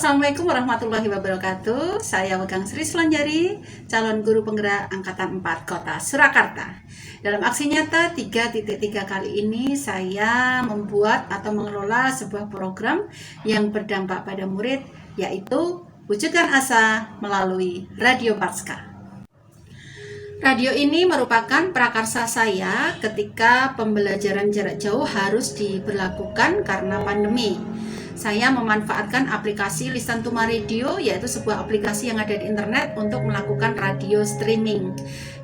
Assalamualaikum warahmatullahi wabarakatuh. Saya Wegang Sri Sulanjari, calon guru penggerak Angkatan 4 Kota Surakarta. Dalam aksi nyata 3.3 kali ini saya membuat atau mengelola sebuah program yang berdampak pada murid, yaitu Wujudkan Asa melalui Radio Patska. Radio ini merupakan prakarsa saya ketika pembelajaran jarak jauh harus diberlakukan karena pandemi. Saya memanfaatkan aplikasi Listen to My Radio, yaitu sebuah aplikasi yang ada di internet untuk melakukan radio streaming.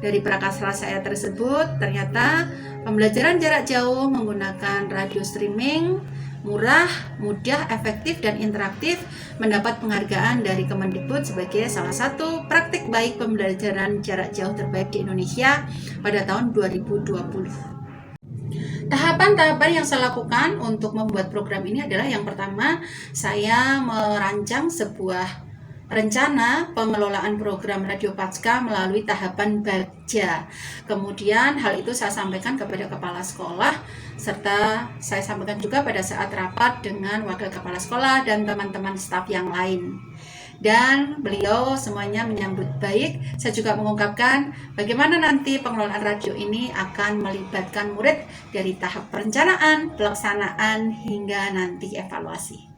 Dari prakarsa saya tersebut, ternyata pembelajaran jarak jauh menggunakan radio streaming murah, mudah, efektif, dan interaktif, mendapat penghargaan dari Kemendikbud sebagai salah satu praktik baik pembelajaran jarak jauh terbaik di Indonesia pada tahun 2020. Tahapan-tahapan yang saya lakukan untuk membuat program ini adalah yang pertama, saya merancang sebuah rencana pengelolaan program Radio Patska melalui tahapan baja. Kemudian hal itu saya sampaikan kepada kepala sekolah, serta saya sampaikan juga pada saat rapat dengan wakil kepala sekolah dan teman-teman staf yang lain. Dan beliau semuanya menyambut baik. Saya juga mengungkapkan bagaimana nanti pengelolaan radio ini akan melibatkan murid dari tahap perencanaan, pelaksanaan, hingga nanti evaluasi.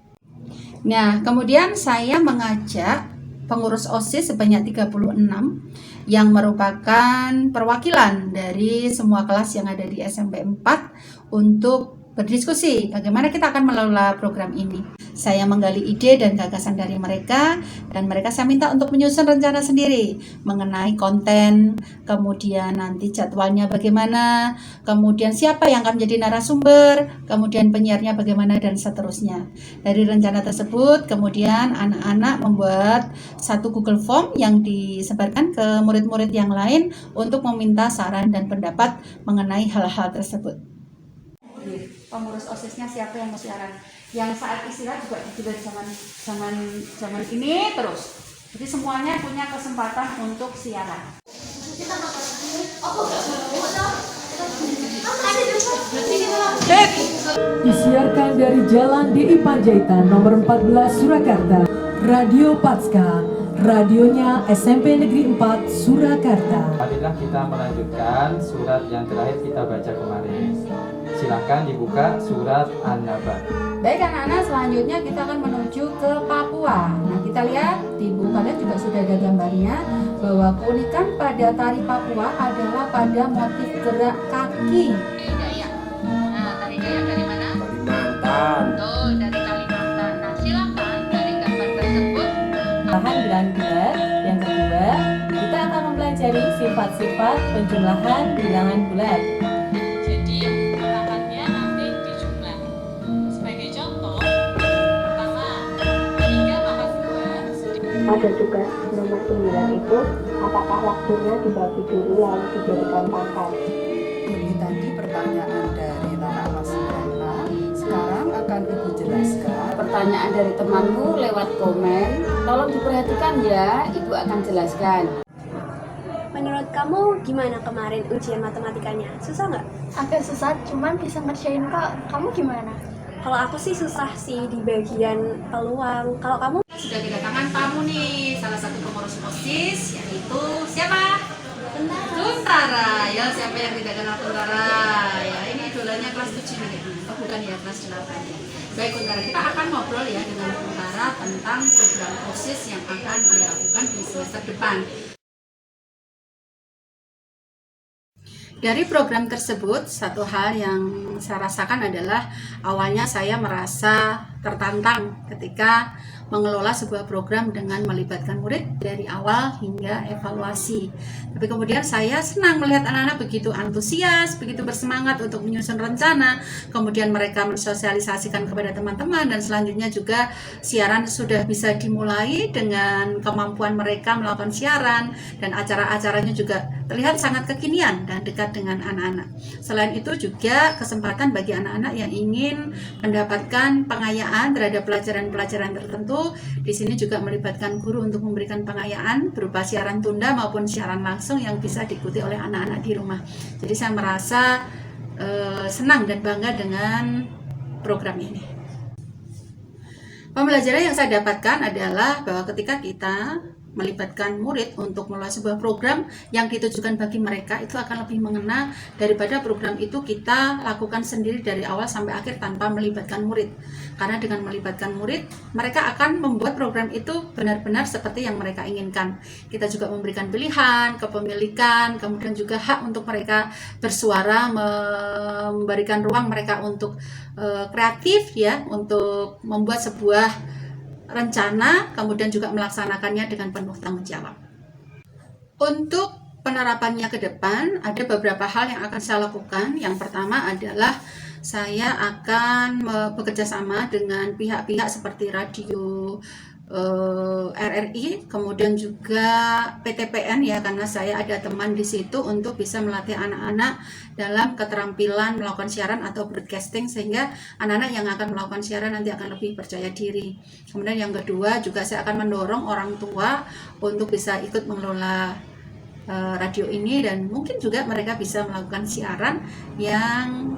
Nah, kemudian saya mengajak pengurus OSIS sebanyak 36 yang merupakan perwakilan dari semua kelas yang ada di SMP 4 untuk berdiskusi bagaimana kita akan mengelola program ini. Saya menggali ide dan gagasan dari mereka, dan mereka saya minta untuk menyusun rencana sendiri mengenai konten, kemudian nanti jadwalnya bagaimana, kemudian siapa yang akan menjadi narasumber, kemudian penyiarnya bagaimana, dan seterusnya. Dari rencana tersebut, kemudian anak-anak membuat satu Google Form yang disebarkan ke murid-murid yang lain untuk meminta saran dan pendapat mengenai hal-hal tersebut. Pengurus OSISnya siapa yang mau siaran? Yang saat istirahat juga zaman ini terus. Jadi semuanya punya kesempatan untuk siaran. Disiarkan dari Jalan DI Panjaitan nomor 14 Surakarta, Radio Patska, radionya SMP Negeri 4 Surakarta. Marilah kita melanjutkan surat yang terakhir kita baca kemarin. Silahkan dibuka surat An-Naba. Baik anak-anak, selanjutnya kita akan menuju ke Papua. Nah, kita lihat di buku kalian juga sudah ada gambarnya bahwa keunikan pada tari Papua adalah pada motif gerak kaki. Dayak. Nah, tari Dayak dari mana? Kalimantan. Betul, dari Kalimantan. Nah, silakan dari gambar tersebut. Bahan bilangan bulat. Yang kedua, kita akan mempelajari sifat-sifat penjumlahan bilangan bulat. Jadi ulangannya nanti dijumlah. Sebagai contoh, pertama 3 + 2. Ada tugas nomor 9 itu, apakah waktunya dibagi dulu lalu dijadikan pangkat? Ini tadi pertanyaan dari Nana Alasiyana. Sekarang akan Ibu jelaskan. Pertanyaan dari temanmu lewat komen. Tolong diperhatikan ya, Ibu akan jelaskan. Menurut kamu gimana kemarin ujian matematikanya? Susah nggak? Agak susah, cuman bisa ngerjain kok. Kamu gimana? Kalau aku sih susah sih di bagian peluang. Kalau kamu? Sudah kedatangan tamu nih, salah satu pengurus OSIS, yaitu siapa? Tuntara. Ya, siapa yang tidak kenal Tuntara? Ya, ini idolanya kelas 7 nih. Oh, bukan ya, kelas 8 ya. Baik Tuntara, kita akan ngobrol ya dengan Tuntara tentang program OSIS yang akan dilakukan di semester depan. Dari program tersebut, satu hal yang saya rasakan adalah awalnya saya merasa tertantang ketika mengelola sebuah program dengan melibatkan murid dari awal hingga evaluasi. Tapi kemudian saya senang melihat anak-anak begitu antusias, begitu bersemangat untuk menyusun rencana, kemudian mereka mensosialisasikan kepada teman-teman, dan selanjutnya juga siaran sudah bisa dimulai dengan kemampuan mereka melakukan siaran, dan acara-acaranya juga terlihat sangat kekinian dan dekat dengan anak-anak. Selain itu juga kesempatan bagi anak-anak yang ingin mendapatkan pengayaan terhadap pelajaran-pelajaran tertentu. Di sini juga melibatkan guru untuk memberikan pengayaan berupa siaran tunda maupun siaran langsung yang bisa diikuti oleh anak-anak di rumah. Jadi saya merasa senang dan bangga dengan program ini. Pembelajaran yang saya dapatkan adalah bahwa ketika kita melibatkan murid untuk mengelola sebuah program yang ditujukan bagi mereka, itu akan lebih mengena daripada program itu kita lakukan sendiri dari awal sampai akhir tanpa melibatkan murid. Karena dengan melibatkan murid, mereka akan membuat program itu benar-benar seperti yang mereka inginkan. Kita juga memberikan pilihan, kepemilikan, kemudian juga hak untuk mereka bersuara, memberikan ruang mereka untuk kreatif ya, untuk membuat sebuah rencana, kemudian juga melaksanakannya dengan penuh tanggung jawab. Untuk penerapannya ke depan, ada beberapa hal yang akan saya lakukan. Yang pertama adalah saya akan bekerja sama dengan pihak-pihak seperti radio RRI, kemudian juga PTPN ya, karena saya ada teman di situ untuk bisa melatih anak-anak dalam keterampilan melakukan siaran atau broadcasting, sehingga anak-anak yang akan melakukan siaran nanti akan lebih percaya diri. Kemudian yang kedua juga saya akan mendorong orang tua untuk bisa ikut mengelola radio ini, dan mungkin juga mereka bisa melakukan siaran yang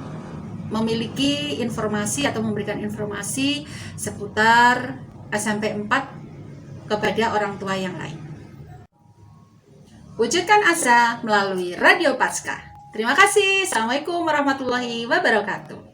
memiliki informasi atau memberikan informasi seputar SMP 4 kepada orang tua yang lain. Wujudkan asa melalui Radio Paskah. Terima kasih. Assalamualaikum warahmatullahi wabarakatuh.